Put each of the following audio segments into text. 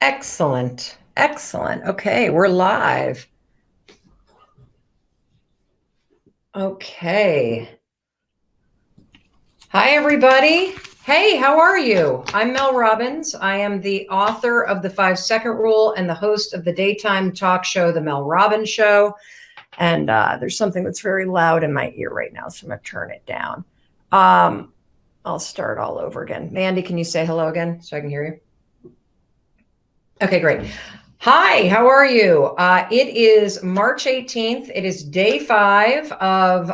Excellent. Excellent. Okay, we're live. Okay. Hi, everybody. Hey, how are you? I'm Mel Robbins. I am the author of The 5-Second Rule and the host of the daytime talk show, The Mel Robbins Show. And there's something that's very loud in my ear right now, so I'm going to turn it down. I'll start all over again. Mandy, can you say hello again so I can hear you? Okay, great. Hi, how are you? It is March 18th. It is day 5 of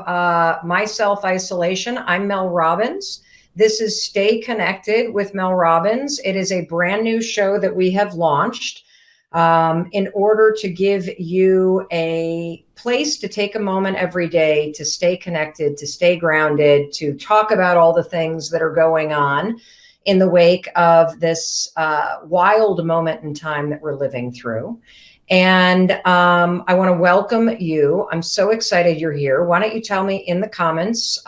my self-isolation. I'm Mel Robbins. This is Stay Connected with Mel Robbins. It is a brand new show that we have launched in order to give you a place to take a moment every day to stay connected, to stay grounded, to talk about all the things that are going on in the wake of this wild moment in time that we're living through. And I want to welcome you. I'm so excited you're here. Why don't you tell me in the comments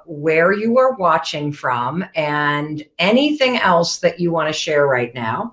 where you are watching from and anything else that you want to share right now.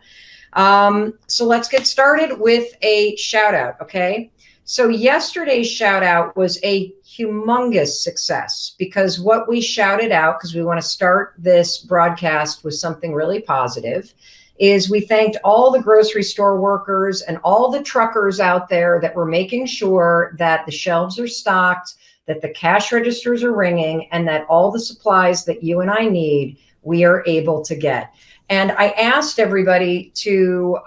So let's get started with a shout out, okay? So yesterday's shout out was a humongous success because what we shouted out, because we want to start this broadcast with something really positive, is we thanked all the grocery store workers and all the truckers out there that were making sure that the shelves are stocked, that the cash registers are ringing, and that all the supplies that you and I need, we are able to get. And I asked everybody to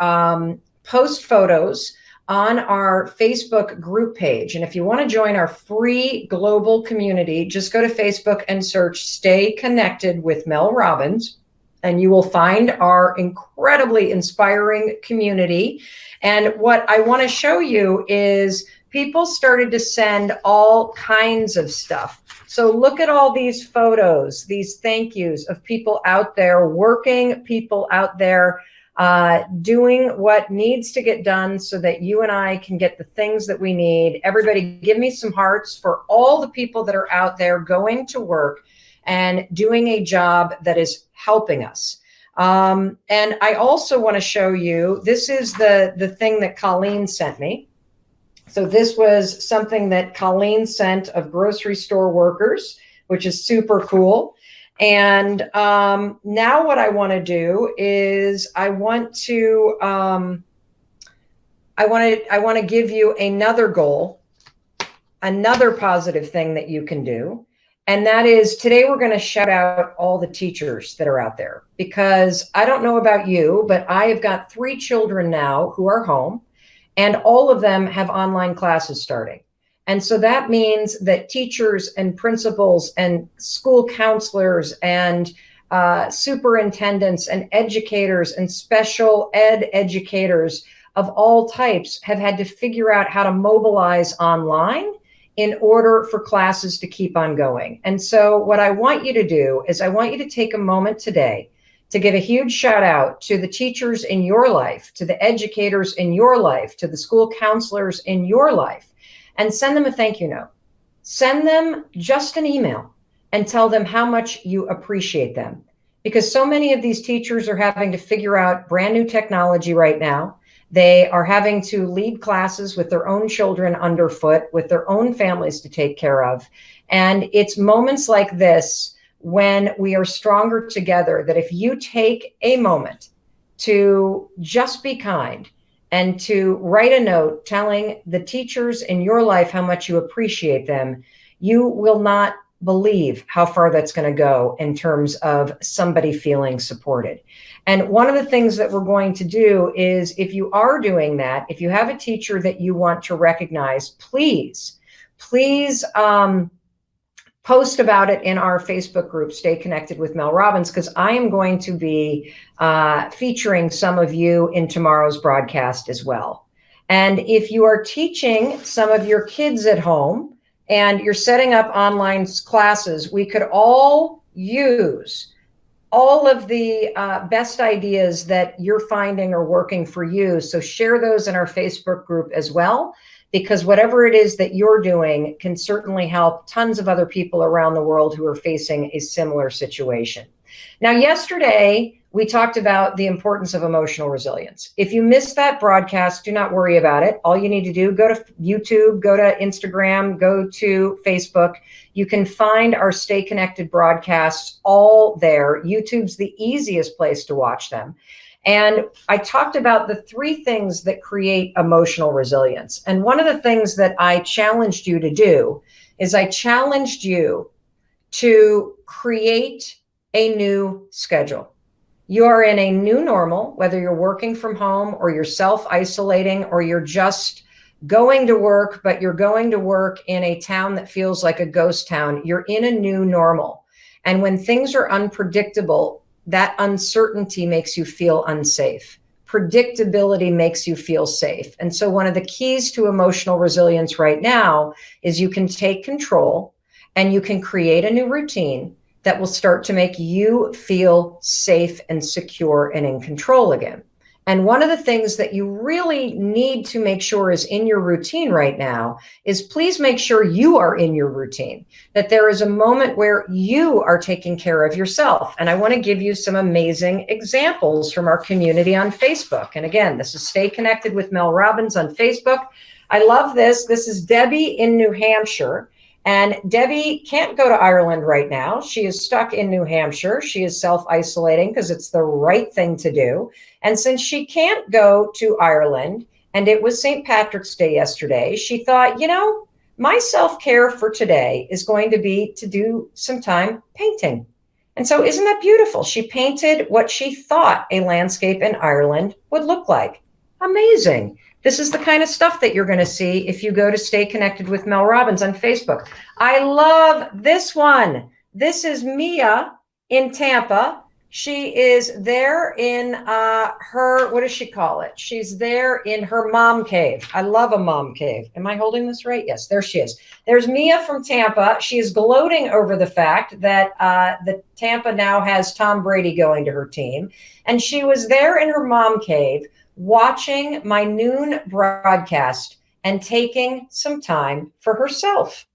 post photos on our Facebook group page. And if you want to join our free global community, just go to Facebook and search Stay Connected with Mel Robbins, and you will find our incredibly inspiring community. And what I want to show you is people started to send all kinds of stuff. So look at all these photos, these thank yous of people out there working, people out there doing what needs to get done so that you and I can get the things that we need. Everybody give me some hearts for all the people that are out there going to work and doing a job that is helping us. And I also want to show you, this is the thing that Colleen sent me. So this was something that Colleen sent of grocery store workers, which is super cool. And now what I want to do is I want to give you another goal, another positive thing that you can do. And that is today we're going to shout out all the teachers that are out there, because I don't know about you, but I have got 3 children now who are home, and all of them have online classes starting. And so that means that teachers and principals and school counselors and superintendents and educators and special ed educators of all types have had to figure out how to mobilize online in order for classes to keep on going. And so what I want you to do is I want you to take a moment today to give a huge shout out to the teachers in your life, to the educators in your life, to the school counselors in your life, and send them a thank you note. Send them just an email and tell them how much you appreciate them. Because so many of these teachers are having to figure out brand new technology right now. They are having to lead classes with their own children underfoot, with their own families to take care of. And it's moments like this when we are stronger together, that if you take a moment to just be kind and to write a note telling the teachers in your life how much you appreciate them, you will not believe how far that's going to go in terms of somebody feeling supported. And one of the things that we're going to do is, if you are doing that, if you have a teacher that you want to recognize, please post about it in our Facebook group, Stay Connected with Mel Robbins, because I am going to be featuring some of you in tomorrow's broadcast as well. And if you are teaching some of your kids at home and you're setting up online classes, we could all use all of the best ideas that you're finding are working for you. So share those in our Facebook group as well, because whatever it is that you're doing can certainly help tons of other people around the world who are facing a similar situation. Now, yesterday we talked about the importance of emotional resilience. If you missed that broadcast, do not worry about it. All you need to do, go to YouTube, go to Instagram, go to Facebook. You can find our Stay Connected broadcasts all there. YouTube's the easiest place to watch them. And I talked about the 3 things that create emotional resilience. And one of the things that I challenged you to do is I challenged you to create a new schedule. You are in a new normal, whether you're working from home or you're self-isolating or you're just going to work, but you're going to work in a town that feels like a ghost town. You're in a new normal. And when things are unpredictable, that uncertainty makes you feel unsafe. Predictability makes you feel safe. And so one of the keys to emotional resilience right now is you can take control and you can create a new routine that will start to make you feel safe and secure and in control again. And one of the things that you really need to make sure is in your routine right now is please make sure you are in your routine, that there is a moment where you are taking care of yourself. And I want to give you some amazing examples from our community on Facebook. And again, this is Stay Connected with Mel Robbins on Facebook. I love this. This is Debbie in New Hampshire. And Debbie can't go to Ireland right now. She is stuck in New Hampshire. She is self-isolating because it's the right thing to do. And since she can't go to Ireland, and it was St. Patrick's Day yesterday, she thought, my self-care for today is going to be to do some time painting. And so isn't that beautiful? She painted what she thought a landscape in Ireland would look like. Amazing. This is the kind of stuff that you're going to see if you go to Stay Connected with Mel Robbins on Facebook. I love this one. This is Mia in Tampa. She is there in her, what does she call it? She's there in her mom cave. I love a mom cave. Am I holding this right? Yes, there she is. There's Mia from Tampa. She is gloating over the fact that the Tampa now has Tom Brady going to her team. And she was there in her mom cave watching my noon broadcast and taking some time for herself.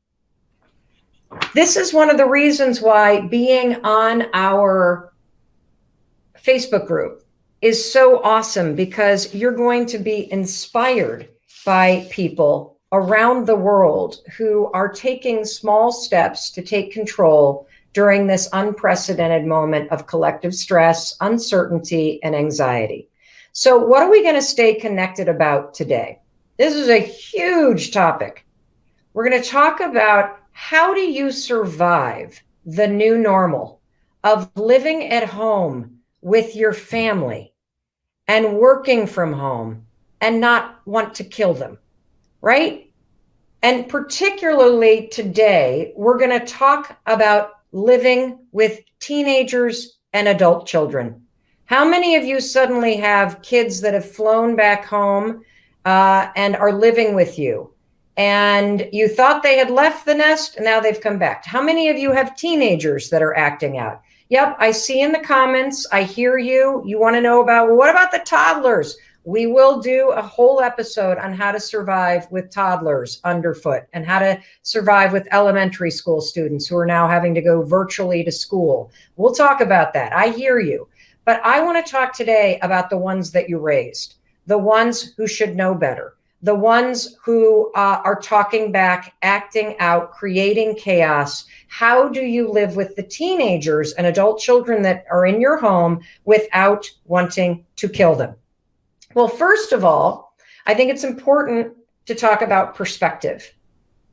This is one of the reasons why being on our Facebook group is so awesome, because you're going to be inspired by people around the world who are taking small steps to take control during this unprecedented moment of collective stress, uncertainty, and anxiety. So what are we going to stay connected about today? This is a huge topic. We're going to talk about how do you survive the new normal of living at home with your family and working from home and not want to kill them, right? And particularly today, we're going to talk about living with teenagers and adult children. How many of you suddenly have kids that have flown back home and are living with you? And you thought they had left the nest, and now they've come back. How many of you have teenagers that are acting out? Yep, I see in the comments. I hear you. You want to know about, well, what about the toddlers? We will do a whole episode on how to survive with toddlers underfoot and how to survive with elementary school students who are now having to go virtually to school. We'll talk about that. I hear you. But I want to talk today about the ones that you raised, the ones who should know better, the ones who are talking back, acting out, creating chaos. How do you live with the teenagers and adult children that are in your home without wanting to kill them? Well, first of all, I think it's important to talk about perspective.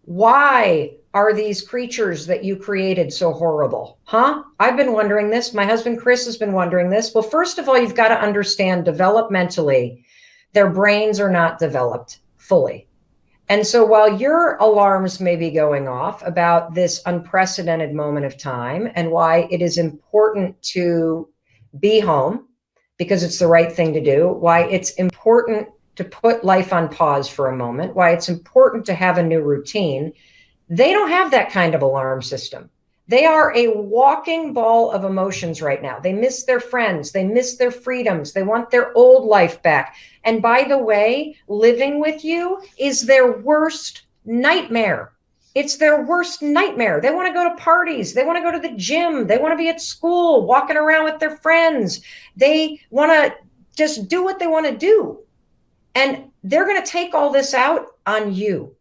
Why are these creatures that you created so horrible? Huh? I've been wondering this. My husband, Chris, has been wondering this. Well, first of all, you've got to understand developmentally, their brains are not developed fully. And so while your alarms may be going off about this unprecedented moment of time and why it is important to be home because it's the right thing to do, why it's important to put life on pause for a moment, why it's important to have a new routine, they don't have that kind of alarm system. They are a walking ball of emotions right now. They miss their friends. They miss their freedoms. They want their old life back. And by the way, living with you is their worst nightmare. It's their worst nightmare. They want to go to parties. They want to go to the gym. They want to be at school, walking around with their friends. They want to just do what they want to do. And they're going to take all this out on you.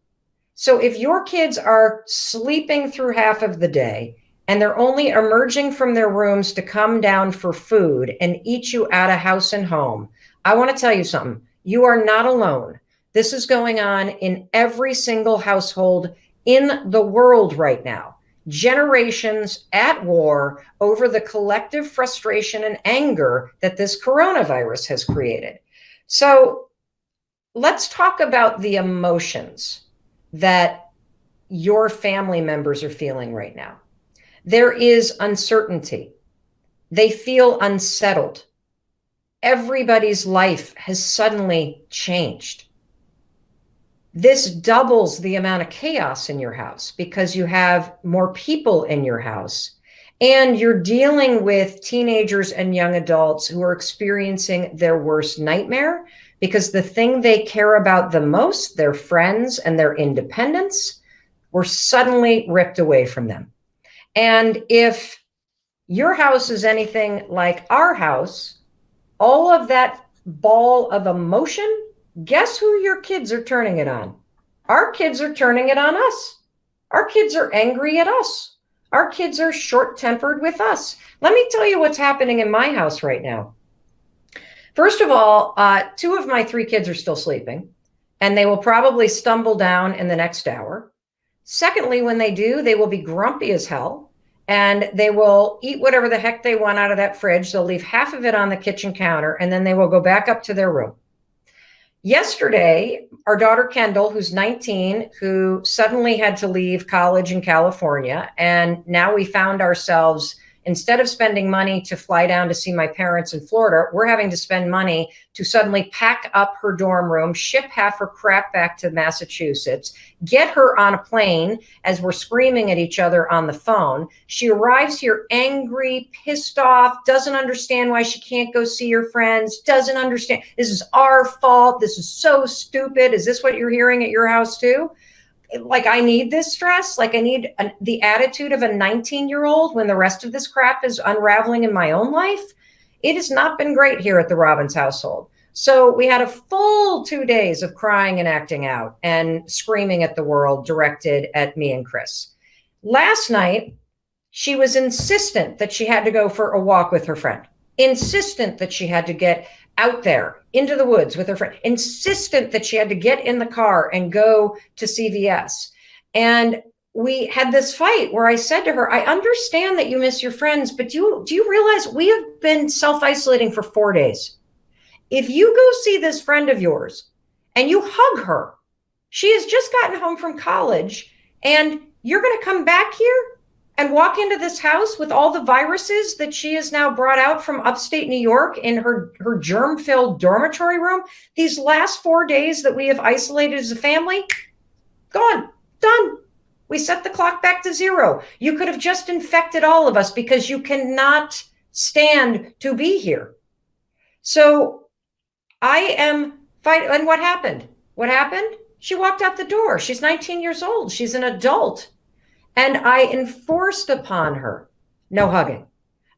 So if your kids are sleeping through half of the day and they're only emerging from their rooms to come down for food and eat you out of house and home, I want to tell you something. You are not alone. This is going on in every single household in the world right now. Generations at war over the collective frustration and anger that this coronavirus has created. So let's talk about the emotions that your family members are feeling right now. There is uncertainty. They feel unsettled. Everybody's life has suddenly changed. This doubles the amount of chaos in your house because you have more people in your house, and you're dealing with teenagers and young adults who are experiencing their worst nightmare because the thing they care about the most, their friends and their independence, were suddenly ripped away from them. And if your house is anything like our house, all of that ball of emotion, guess who your kids are turning it on? Our kids are turning it on us. Our kids are angry at us. Our kids are short-tempered with us. Let me tell you what's happening in my house right now. First of all, 2 of my 3 kids are still sleeping, and they will probably stumble down in the next hour. Secondly, when they do, they will be grumpy as hell, and they will eat whatever the heck they want out of that fridge. They'll leave half of it on the kitchen counter, and then they will go back up to their room. Yesterday, our daughter Kendall, who's 19, who suddenly had to leave college in California, and now we found ourselves, instead of spending money to fly down to see my parents in Florida, we're having to spend money to suddenly pack up her dorm room, ship half her crap back to Massachusetts, get her on a plane as we're screaming at each other on the phone. She arrives here angry, pissed off, doesn't understand why she can't go see her friends, doesn't understand. This is our fault. This is so stupid. Is this what you're hearing at your house too? Like, I need this stress. Like, I need the attitude of a 19-year-old when the rest of this crap is unraveling in my own life. It has not been great here at the Robbins household. So we had a full 2 days of crying and acting out and screaming at the world directed at me and Chris. Last night, she was insistent that she had to go for a walk with her friend, insistent that she had to get out there into the woods with her friend, insistent that she had to get in the car and go to CVS. And we had this fight where I said to her, I understand that you miss your friends, but do you realize we have been self-isolating for 4 days? If you go see this friend of yours and you hug her, she has just gotten home from college, and you're going to come back here and walk into this house with all the viruses that she has now brought out from upstate New York in her germ-filled dormitory room. These last 4 days that we have isolated as a family, gone, done. We set the clock back to 0. You could have just infected all of us because you cannot stand to be here. So I am fighting. And what happened? What happened? She walked out the door. She's 19 years old. She's an adult. And I enforced upon her no hugging.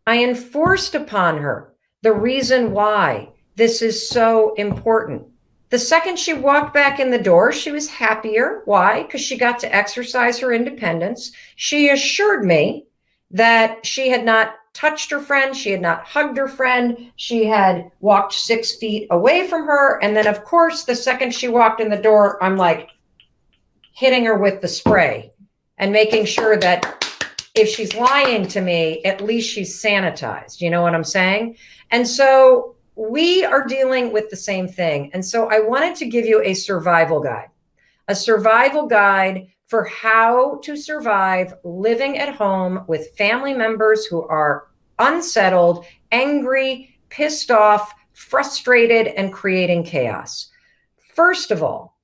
I enforced upon her the reason why this is so important. The second she walked back in the door, she was happier. Why? Because she got to exercise her independence. She assured me that she had not touched her friend. She had not hugged her friend. She had walked 6 feet away from her. And then, of course, the second she walked in the door, I'm like hitting her with the spray and making sure that if she's lying to me, at least she's sanitized. You know what I'm saying? And so we are dealing with the same thing. And so I wanted to give you a survival guide for how to survive living at home with family members who are unsettled, angry, pissed off, frustrated, and creating chaos. First of all,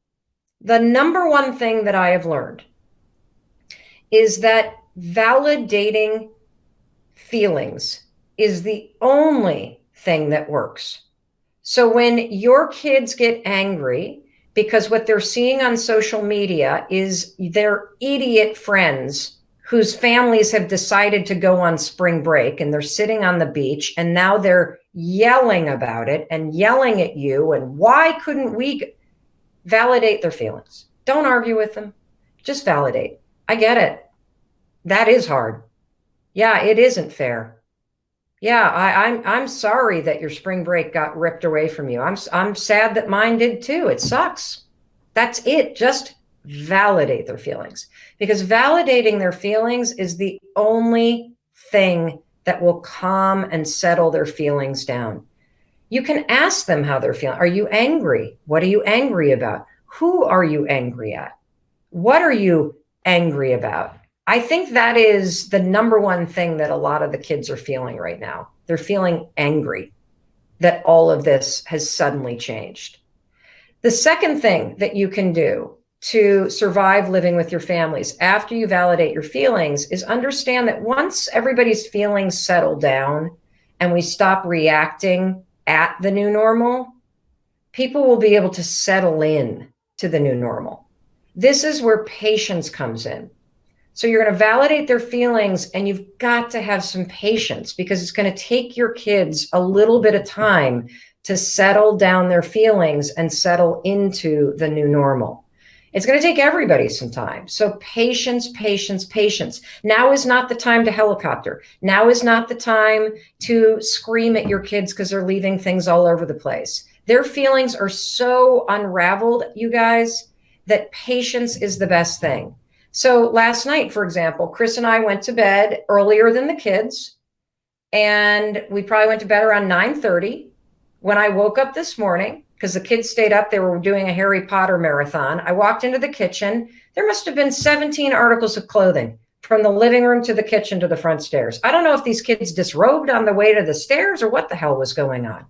the number one thing that I have learned is that validating feelings is the only thing that works. So when your kids get angry because what they're seeing on social media is their idiot friends whose families have decided to go on spring break, and they're sitting on the beach, and now they're yelling about it and yelling at you. And why couldn't we validate their feelings? Don't argue with them. Just validate. I get it. That is hard. Yeah, it isn't fair. Yeah, I'm sorry that your spring break got ripped away from you. I'm sad that mine did too. It sucks. That's it. Just validate their feelings, because validating their feelings is the only thing that will calm and settle their feelings down. You can ask them how they're feeling. Are you angry? What are you angry about? Who are you angry at? What are you angry about? I think that is the number one thing that a lot of the kids are feeling right now. They're feeling angry that all of this has suddenly changed. The second thing that you can do to survive living with your families after you validate your feelings is understand that once everybody's feelings settle down and we stop reacting at the new normal, people will be able to settle in to the new normal. This is where patience comes in. So you're going to validate their feelings, and you've got to have some patience, because it's going to take your kids a little bit of time to settle down their feelings and settle into the new normal. It's going to take everybody some time. So patience, patience, patience. Now is not the time to helicopter. Now is not the time to scream at your kids because they're leaving things all over the place. Their feelings are so unraveled, you guys, that patience is the best thing. So last night, for example, Chris and I went to bed earlier than the kids, and we probably went to bed around 9:30. When I woke up this morning, because the kids stayed up, they were doing a Harry Potter marathon. I walked into the kitchen. There must have been 17 articles of clothing from the living room to the kitchen to the front stairs. I don't know if these kids disrobed on the way to the stairs or what the hell was going on.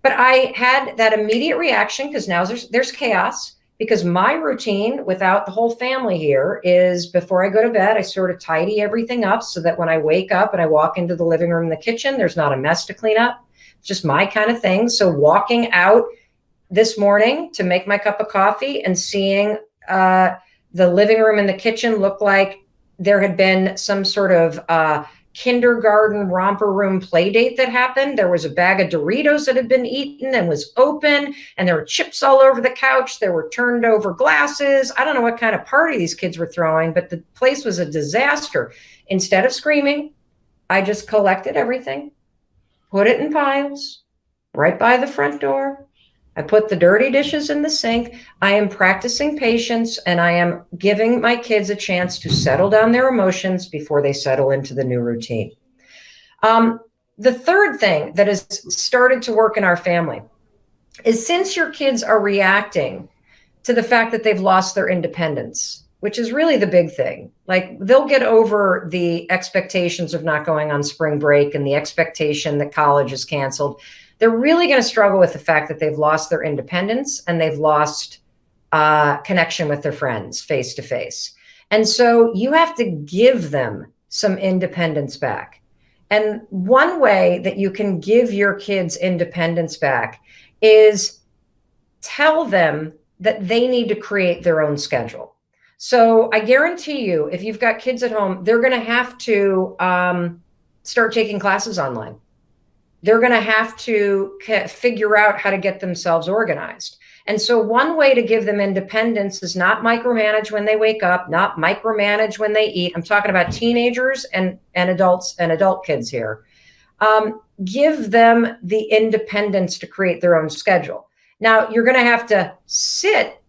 But I had that immediate reaction, because now there's chaos. Because my routine without the whole family here is, before I go to bed, I sort of tidy everything up so that when I wake up and I walk into the living room and the kitchen, there's not a mess to clean up. It's just my kind of thing. So walking out this morning to make my cup of coffee and seeing the living room and the kitchen look like there had been some sort of kindergarten romper room play date that happened. There was a bag of Doritos that had been eaten and was open, and there were chips all over the couch. There were turned over glasses. I don't know what kind of party these kids were throwing, but the place was a disaster. Instead of screaming, I just collected everything, put it in piles right by the front door. I put the dirty dishes in the sink. I am practicing patience, and I am giving my kids a chance to settle down their emotions before they settle into the new routine. The third thing that has started to work in our family is, since your kids are reacting to the fact that they've lost their independence, which is really the big thing. Like, they'll get over the expectations of not going on spring break and the expectation that college is canceled. They're really going to struggle with the fact that they've lost their independence and they've lost connection with their friends face to face. And so you have to give them some independence back. And one way that you can give your kids independence back is tell them that they need to create their own schedule. So I guarantee you, if you've got kids at home, they're going to have to start taking classes online. They're going to have to figure out how to get themselves organized. And so one way to give them independence is not micromanage when they wake up, not micromanage when they eat. I'm talking about teenagers and adults and adult kids here. Give them the independence to create their own schedule. Now, you're going to have to sit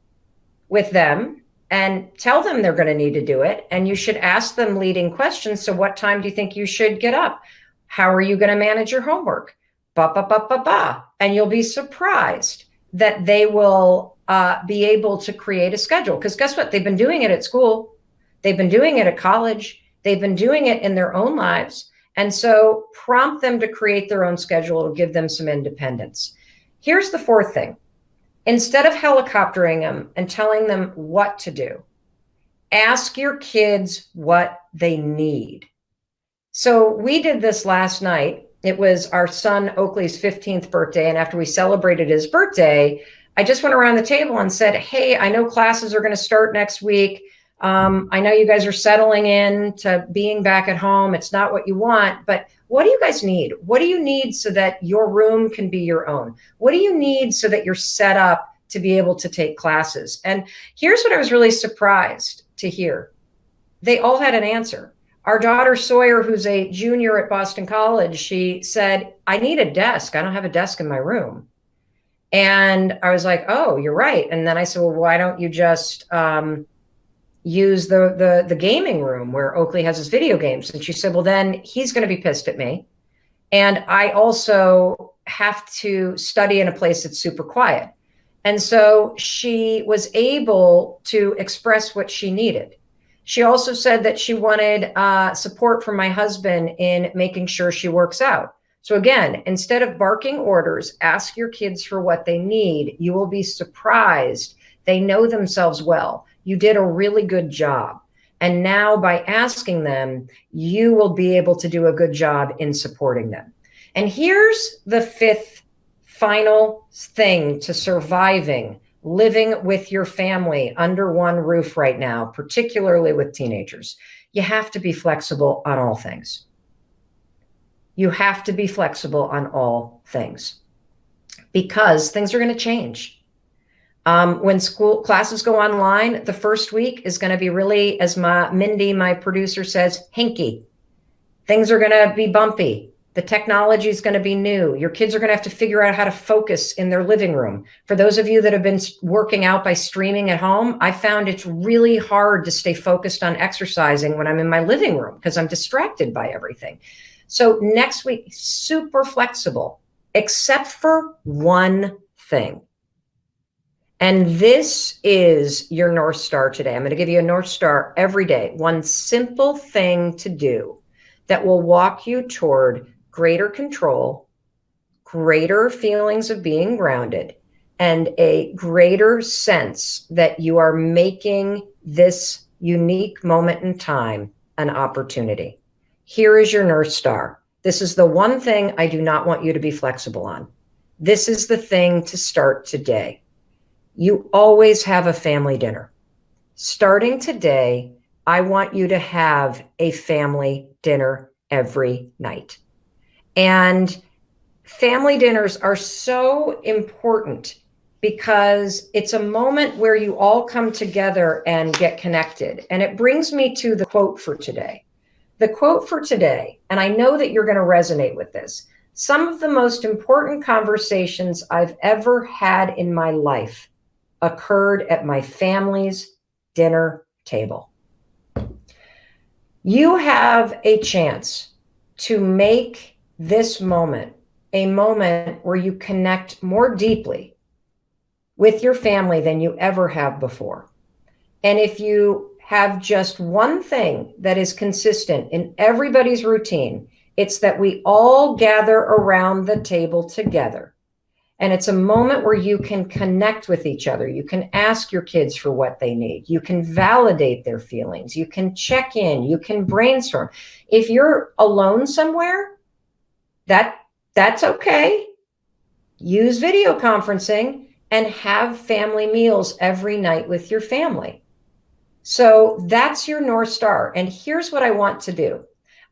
with them and tell them they're going to need to do it. And you should ask them leading questions. So what time do you think you should get up? How are you going to manage your homework? And you'll be surprised that they will be able to create a schedule. Because guess what? They've been doing it at school. They've been doing it at college. They've been doing it in their own lives. And so prompt them to create their own schedule. It'll give them some independence. Here's the fourth thing. Instead of helicoptering them and telling them what to do, ask your kids what they need. So we did this last night. It was our son Oakley's 15th birthday. And after we celebrated his birthday, I just went around the table and said, hey, I know classes are going to start next week. I know you guys are settling in to being back at home. It's not what you want, but what do you guys need? What do you need so that your room can be your own? What do you need so that you're set up to be able to take classes? And here's what I was really surprised to hear. They all had an answer. Our daughter Sawyer, who's a junior at Boston College, she said, I need a desk. I don't have a desk in my room. And I was like, oh, you're right. And then I said, well, why don't you just use the gaming room where Oakley has his video games? And she said, well, then he's going to be pissed at me. And I also have to study in a place that's super quiet. And so she was able to express what she needed. She also said that she wanted support from my husband in making sure she works out. So again, instead of barking orders, ask your kids for what they need. You will be surprised. They know themselves well. You did a really good job. And now by asking them, you will be able to do a good job in supporting them. And here's the fifth final thing to surviving living with your family under one roof right now, particularly with teenagers. You have to be flexible on all things. You have to be flexible on all things because things are going to change. When school classes go online, the first week is going to be really, as Mindy, my producer, says, hinky. Things are going to be bumpy. The technology is going to be new. Your kids are going to have to figure out how to focus in their living room. For those of you that have been working out by streaming at home, I found it's really hard to stay focused on exercising when I'm in my living room because I'm distracted by everything. So next week, super flexible, except for one thing. And this is your North Star today. I'm going to give you a North Star every day. One simple thing to do that will walk you toward greater control, greater feelings of being grounded, and a greater sense that you are making this unique moment in time an opportunity. Here is your North Star. This is the one thing I do not want you to be flexible on. This is the thing to start today. You always have a family dinner. Starting today, I want you to have a family dinner every night. And family dinners are so important because it's a moment where you all come together and get connected. And it brings me to the quote for today. The quote for today, and I know that you're going to resonate with this. Some of the most important conversations I've ever had in my life occurred at my family's dinner table. You have a chance to make this moment a moment where you connect more deeply with your family than you ever have before. And if you have just one thing that is consistent in everybody's routine, it's that we all gather around the table together. And it's a moment where you can connect with each other. You can ask your kids for what they need. You can validate their feelings. You can check in. You can brainstorm. If you're alone somewhere, that's okay. Use video conferencing and have family meals every night with your family. So that's your North Star. And here's what I want to do.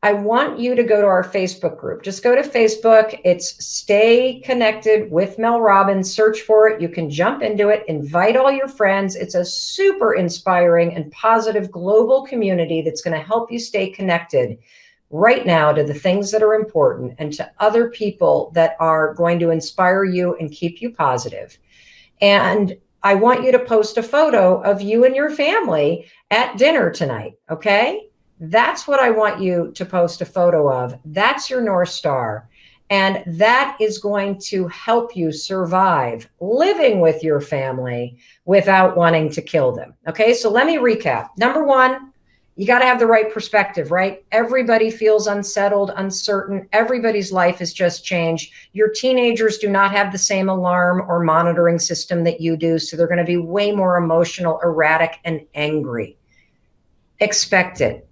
I want you to go to our Facebook group. Just go to Facebook. It's Stay Connected with Mel Robbins. Search for it. You can jump into it. Invite all your friends. It's a super inspiring and positive global community that's going to help you stay connected right now to the things that are important and to other people that are going to inspire you and keep you positive. And I want you to post a photo of you and your family at dinner tonight, okay? That's what I want you to post a photo of. That's your North Star. And that is going to help you survive living with your family without wanting to kill them. Okay, so let me recap. Number one, you got to have the right perspective, right? Everybody feels unsettled, uncertain. Everybody's life has just changed. Your teenagers do not have the same alarm or monitoring system that you do. So they're going to be way more emotional, erratic, and angry. Expect it.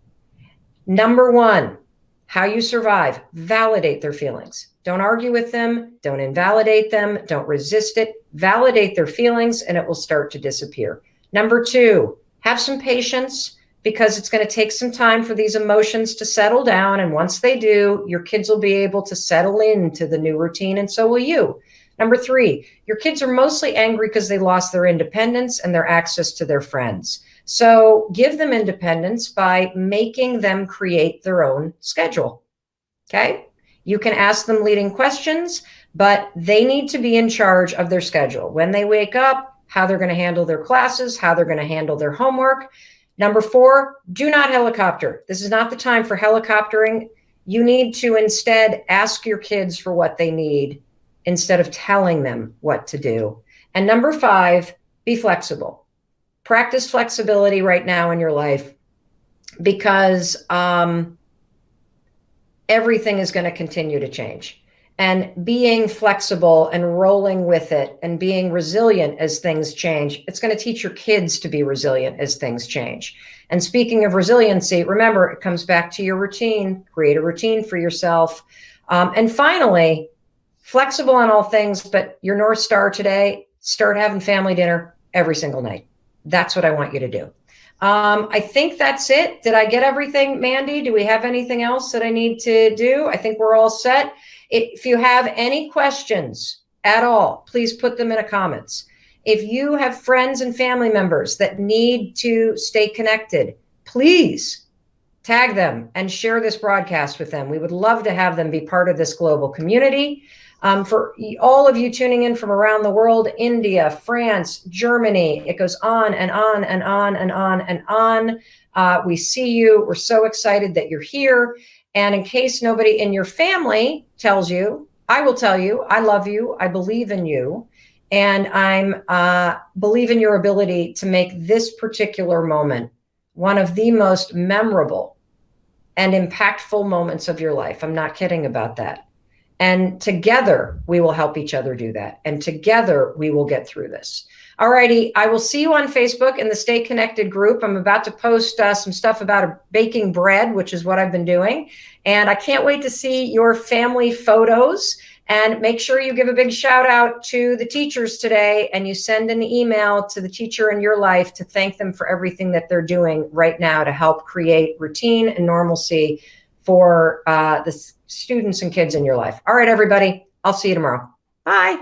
Number one, how you survive, validate their feelings. Don't argue with them. Don't invalidate them. Don't resist it. Validate their feelings and it will start to disappear. Number 2, have some patience because it's going to take some time for these emotions to settle down. And once they do, your kids will be able to settle into the new routine and so will you. Number 3, your kids are mostly angry because they lost their independence and their access to their friends. So give them independence by making them create their own schedule. Okay? You can ask them leading questions, but they need to be in charge of their schedule. When they wake up, how they're going to handle their classes, how they're going to handle their homework. Number 4, do not helicopter. This is not the time for helicoptering. You need to instead ask your kids for what they need instead of telling them what to do. And number 5, be flexible. Practice flexibility right now in your life because everything is going to continue to change. And being flexible and rolling with it and being resilient as things change, it's going to teach your kids to be resilient as things change. And speaking of resiliency, remember, it comes back to your routine. Create a routine for yourself. And finally, flexible on all things, but your North Star today, start having family dinner every single night. That's what I want you to do. I think that's it. Did I get everything, Mandy? Do we have anything else that I need to do? I think we're all set. If you have any questions at all, please put them in the comments. If you have friends and family members that need to stay connected, please tag them and share this broadcast with them. We would love to have them be part of this global community. For all of you tuning in from around the world, India, France, Germany, it goes on and on and on and on and on. We see you. We're so excited that you're here. And in case nobody in your family tells you, I will tell you, I love you. I believe in you. And I believe in your ability to make this particular moment one of the most memorable and impactful moments of your life. I'm not kidding about that. And together we will help each other do that. And together we will get through this. All righty. I will see you on Facebook in the Stay Connected group. I'm about to post some stuff about baking bread, which is what I've been doing. And I can't wait to see your family photos. And make sure you give a big shout out to the teachers today and you send an email to the teacher in your life to thank them for everything that they're doing right now to help create routine and normalcy for the students and kids in your life. All right, everybody. I'll see you tomorrow. Bye.